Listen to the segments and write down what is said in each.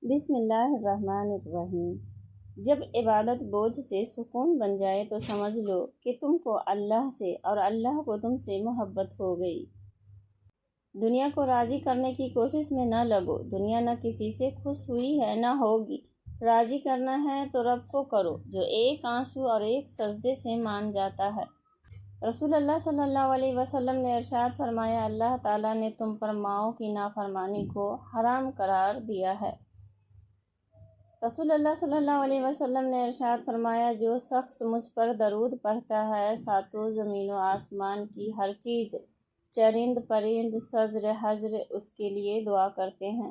بسم اللہ الرحمن الرحیم۔ جب عبادت بوجھ سے سکون بن جائے تو سمجھ لو کہ تم کو اللہ سے اور اللہ کو تم سے محبت ہو گئی۔ دنیا کو راضی کرنے کی کوشش میں نہ لگو، دنیا نہ کسی سے خوش ہوئی ہے نہ ہوگی۔ راضی کرنا ہے تو رب کو کرو جو ایک آنسو اور ایک سجدے سے مان جاتا ہے۔ رسول اللہ صلی اللہ علیہ وسلم نے ارشاد فرمایا، اللہ تعالیٰ نے تم پر ماؤں کی نافرمانی کو حرام قرار دیا ہے۔ رسول اللہ صلی اللہ علیہ وسلم نے ارشاد فرمایا، جو شخص مجھ پر درود پڑھتا ہے، ساتوں زمین و آسمان کی ہر چیز، چرند پرند، شجر حجر اس کے لیے دعا کرتے ہیں۔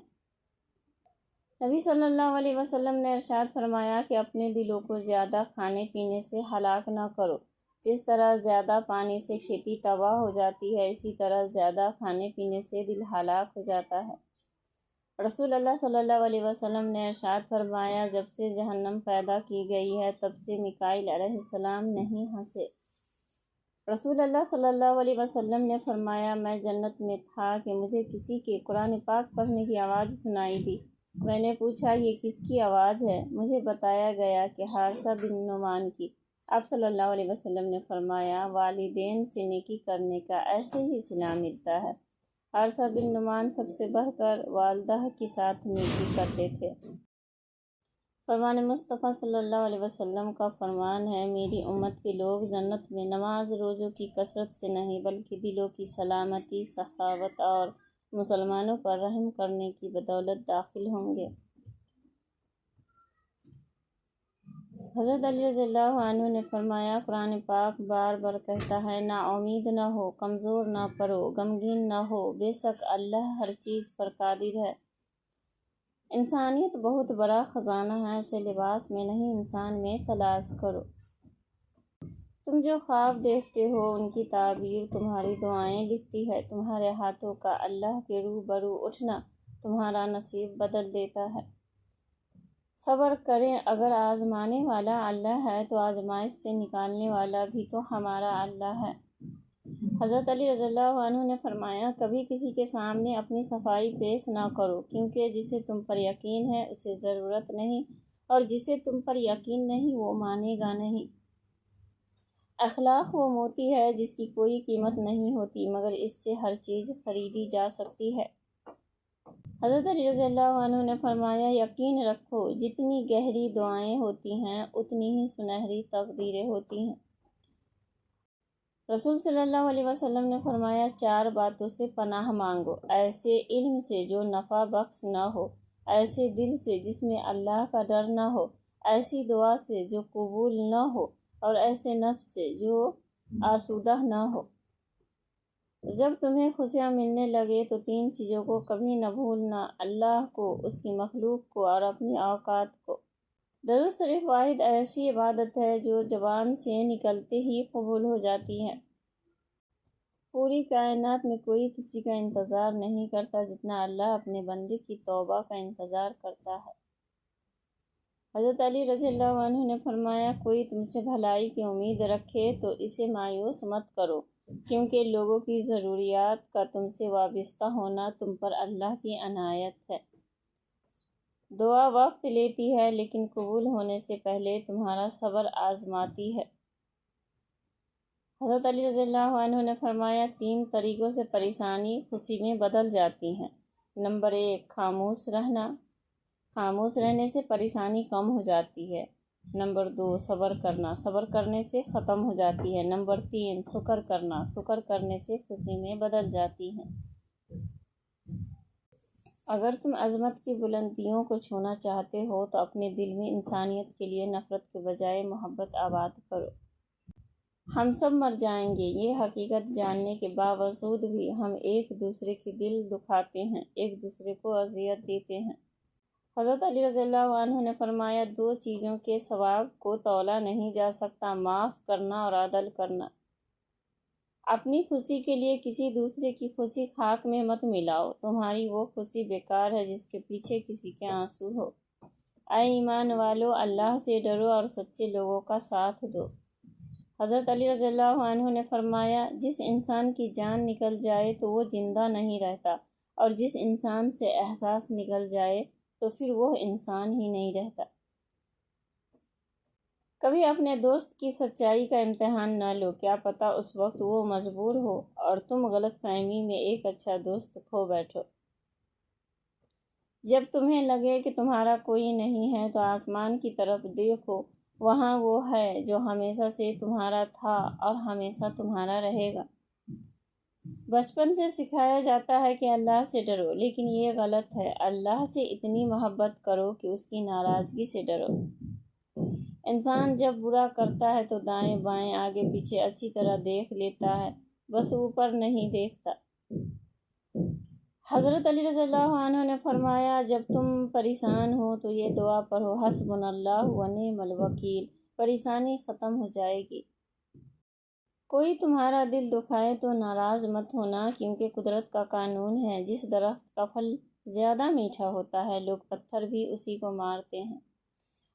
نبی صلی اللہ علیہ وسلم نے ارشاد فرمایا کہ اپنے دلوں کو زیادہ کھانے پینے سے ہلاک نہ کرو۔ جس طرح زیادہ پانی سے کھیتی تباہ ہو جاتی ہے، اسی طرح زیادہ کھانے پینے سے دل ہلاک ہو جاتا ہے۔ رسول اللہ صلی اللہ علیہ وسلم نے ارشاد فرمایا، جب سے جہنم پیدا کی گئی ہے تب سے میکائیل علیہ السلام نہیں ہنسے۔ رسول اللہ صلی اللہ علیہ وسلم نے فرمایا، میں جنت میں تھا کہ مجھے کسی کے قرآن پاک پڑھنے کی آواز سنائی دی۔ میں نے پوچھا، یہ کس کی آواز ہے؟ مجھے بتایا گیا کہ حارثہ بن نعمان کی۔ آپ صلی اللہ علیہ وسلم نے فرمایا، والدین سے نیکی کرنے کا ایسے ہی صلہ ملتا ہے۔ حارثہ بن نعمان سب سے بڑھ کر والدہ کے ساتھ نیکی کرتے تھے۔ فرمان مصطفیٰ صلی اللہ علیہ وسلم کا فرمان ہے، میری امت کے لوگ جنت میں نماز روزوں کی کثرت سے نہیں بلکہ دلوں کی سلامتی، سخاوت اور مسلمانوں پر رحم کرنے کی بدولت داخل ہوں گے۔ حضرت علی رضی اللہ عنہ نے فرمایا، قرآن پاک بار بار کہتا ہے، نا امید نہ ہو، کمزور نہ پڑو، غمگین نہ ہو، بے شک اللہ ہر چیز پر قادر ہے۔ انسانیت بہت بڑا خزانہ ہے، اسے لباس میں نہیں انسان میں تلاش کرو۔ تم جو خواب دیکھتے ہو ان کی تعبیر تمہاری دعائیں لکھتی ہے۔ تمہارے ہاتھوں کا اللہ کے روبرو اٹھنا تمہارا نصیب بدل دیتا ہے۔ صبر کریں، اگر آزمانے والا اللہ ہے تو آزمائش سے نکالنے والا بھی تو ہمارا اللہ ہے۔ حضرت علی رضی اللہ عنہ نے فرمایا، کبھی کسی کے سامنے اپنی صفائی پیش نہ کرو، کیونکہ جسے تم پر یقین ہے اسے ضرورت نہیں، اور جسے تم پر یقین نہیں وہ مانے گا نہیں۔ اخلاق وہ موتی ہے جس کی کوئی قیمت نہیں ہوتی مگر اس سے ہر چیز خریدی جا سکتی ہے۔ حضرت علی رضی اللہ عنہ نے فرمایا، یقین رکھو جتنی گہری دعائیں ہوتی ہیں اتنی ہی سنہری تقدیریں ہوتی ہیں۔ رسول صلی اللہ علیہ وسلم نے فرمایا، چار باتوں سے پناہ مانگو، ایسے علم سے جو نفع بخش نہ ہو، ایسے دل سے جس میں اللہ کا ڈر نہ ہو، ایسی دعا سے جو قبول نہ ہو، اور ایسے نفس سے جو آسودہ نہ ہو۔ جب تمہیں خوشیاں ملنے لگے تو تین چیزوں کو کبھی نہ بھولنا، اللہ کو، اس کی مخلوق کو اور اپنی اوقات کو۔ درود شریف واحد ایسی عبادت ہے جو زبان سے نکلتے ہی قبول ہو جاتی ہے۔ پوری کائنات میں کوئی کسی کا انتظار نہیں کرتا جتنا اللہ اپنے بندے کی توبہ کا انتظار کرتا ہے۔ حضرت علی رضی اللہ عنہ نے فرمایا، کوئی تم سے بھلائی کی امید رکھے تو اسے مایوس مت کرو، کیونکہ لوگوں کی ضروریات کا تم سے وابستہ ہونا تم پر اللہ کی عنایت ہے۔ دعا وقت لیتی ہے لیکن قبول ہونے سے پہلے تمہارا صبر آزماتی ہے۔ حضرت علی رضی اللہ عنہ نے فرمایا، تین طریقوں سے پریشانی خوشی میں بدل جاتی ہے۔ نمبر 1، خاموش رہنا، خاموش رہنے سے پریشانی کم ہو جاتی ہے۔ نمبر 2، صبر کرنا، صبر کرنے سے ختم ہو جاتی ہے۔ نمبر 3، شکر کرنا، شکر کرنے سے خوشی میں بدل جاتی ہے۔ اگر تم عظمت کی بلندیوں کو چھونا چاہتے ہو تو اپنے دل میں انسانیت کے لیے نفرت کے بجائے محبت آباد کرو۔ ہم سب مر جائیں گے، یہ حقیقت جاننے کے باوجود بھی ہم ایک دوسرے کے دل دکھاتے ہیں، ایک دوسرے کو اذیت دیتے ہیں۔ حضرت علی رضی اللہ عنہ نے فرمایا، دو چیزوں کے ثواب کو تولا نہیں جا سکتا، معاف کرنا اور عدل کرنا۔ اپنی خوشی کے لیے کسی دوسرے کی خوشی خاک میں مت ملاؤ، تمہاری وہ خوشی بیکار ہے جس کے پیچھے کسی کے آنسو ہو۔ اے ایمان والو، اللہ سے ڈرو اور سچے لوگوں کا ساتھ دو۔ حضرت علی رضی اللہ عنہ نے فرمایا، جس انسان کی جان نکل جائے تو وہ زندہ نہیں رہتا، اور جس انسان سے احساس نکل جائے تو پھر وہ انسان ہی نہیں رہتا۔ کبھی اپنے دوست کی سچائی کا امتحان نہ لو، کیا پتہ اس وقت وہ مجبور ہو اور تم غلط فہمی میں ایک اچھا دوست کھو بیٹھو۔ جب تمہیں لگے کہ تمہارا کوئی نہیں ہے تو آسمان کی طرف دیکھو، وہاں وہ ہے جو ہمیشہ سے تمہارا تھا اور ہمیشہ تمہارا رہے گا۔ بچپن سے سکھایا جاتا ہے کہ اللہ سے ڈرو، لیکن یہ غلط ہے۔ اللہ سے اتنی محبت کرو کہ اس کی ناراضگی سے ڈرو۔ انسان جب برا کرتا ہے تو دائیں بائیں آگے پیچھے اچھی طرح دیکھ لیتا ہے، بس اوپر نہیں دیکھتا۔ حضرت علی رضی اللہ عنہ نے فرمایا، جب تم پریشان ہو تو یہ دعا پڑھو، حسبنا اللہ و نعم الوکیل، پریشانی ختم ہو جائے گی۔ کوئی تمہارا دل دکھائے تو ناراض مت ہونا، کیونکہ قدرت کا قانون ہے، جس درخت کا پھل زیادہ میٹھا ہوتا ہے لوگ پتھر بھی اسی کو مارتے ہیں۔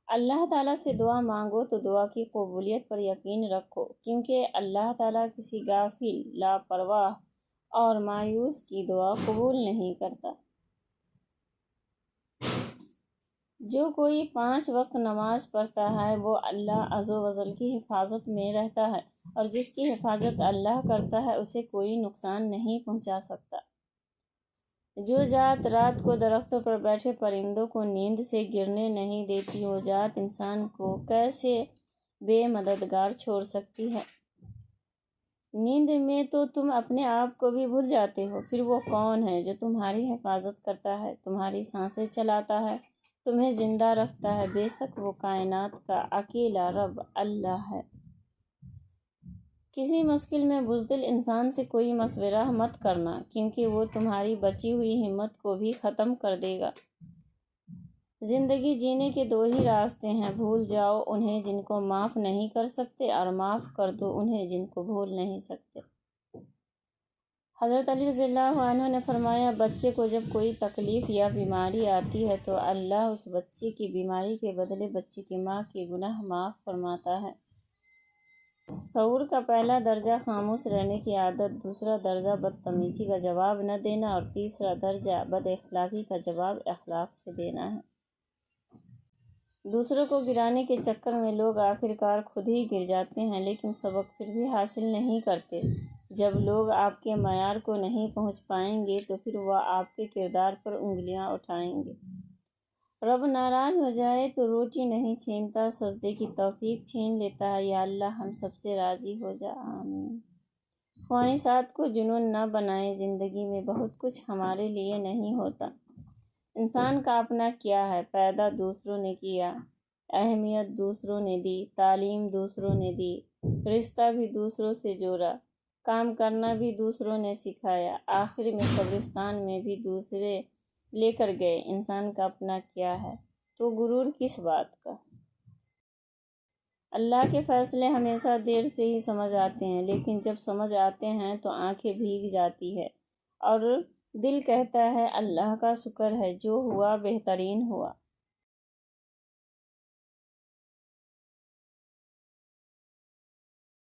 اللہ تعالیٰ سے دعا مانگو تو دعا کی قبولیت پر یقین رکھو، کیونکہ اللہ تعالیٰ کسی غافل، لاپرواہ اور مایوس کی دعا قبول نہیں کرتا۔ جو کوئی 5 وقت نماز پڑھتا ہے وہ اللہ عز و جل کی حفاظت میں رہتا ہے، اور جس کی حفاظت اللہ کرتا ہے اسے کوئی نقصان نہیں پہنچا سکتا۔ جو ذات رات کو درختوں پر بیٹھے پرندوں کو نیند سے گرنے نہیں دیتی، وہ ذات انسان کو کیسے بے مددگار چھوڑ سکتی ہے؟ نیند میں تو تم اپنے آپ کو بھی بھول جاتے ہو، پھر وہ کون ہے جو تمہاری حفاظت کرتا ہے، تمہاری سانسیں چلاتا ہے، تمہیں زندہ رکھتا ہے؟ بے شک وہ کائنات کا اکیلا رب اللہ ہے۔ کسی مشکل میں بزدل انسان سے کوئی مشورہ مت کرنا، کیونکہ وہ تمہاری بچی ہوئی ہمت کو بھی ختم کر دے گا۔ زندگی جینے کے 2 ہی راستے ہیں، بھول جاؤ انہیں جن کو معاف نہیں کر سکتے، اور معاف کر دو انہیں جن کو بھول نہیں سکتے۔ حضرت علی رضی اللہ عنہ نے فرمایا، بچے کو جب کوئی تکلیف یا بیماری آتی ہے تو اللہ اس بچے کی بیماری کے بدلے بچے کی ماں کے گناہ معاف فرماتا ہے۔ شعور کا پہلا درجہ خاموش رہنے کی عادت، دوسرا درجہ بدتمیزی کا جواب نہ دینا، اور تیسرا درجہ بد اخلاقی کا جواب اخلاق سے دینا ہے۔ دوسروں کو گرانے کے چکر میں لوگ آخرکار خود ہی گر جاتے ہیں، لیکن سبق پھر بھی حاصل نہیں کرتے۔ جب لوگ آپ کے معیار کو نہیں پہنچ پائیں گے تو پھر وہ آپ کے کردار پر انگلیاں اٹھائیں گے۔ رب ناراض ہو جائے تو روٹی نہیں چھینتا، سجدے کی توفیق چھین لیتا ہے۔ یا اللہ ہم سب سے راضی ہو جا، آمین۔ خواہشات کو جنون نہ بنائیں، زندگی میں بہت کچھ ہمارے لیے نہیں ہوتا۔ انسان کا اپنا کیا ہے؟ پیدا دوسروں نے کیا، اہمیت دوسروں نے دی، تعلیم دوسروں نے دی، رشتہ بھی دوسروں سے جوڑا، کام کرنا بھی دوسروں نے سکھایا، آخر میں قبرستان میں بھی دوسرے لے کر گئے۔ انسان کا اپنا کیا ہے تو غرور کس بات کا؟ اللہ کے فیصلے ہمیشہ دیر سے ہی سمجھ آتے ہیں، لیکن جب سمجھ آتے ہیں تو آنکھیں بھیگ جاتی ہے اور دل کہتا ہے اللہ کا شکر ہے، جو ہوا بہترین ہوا۔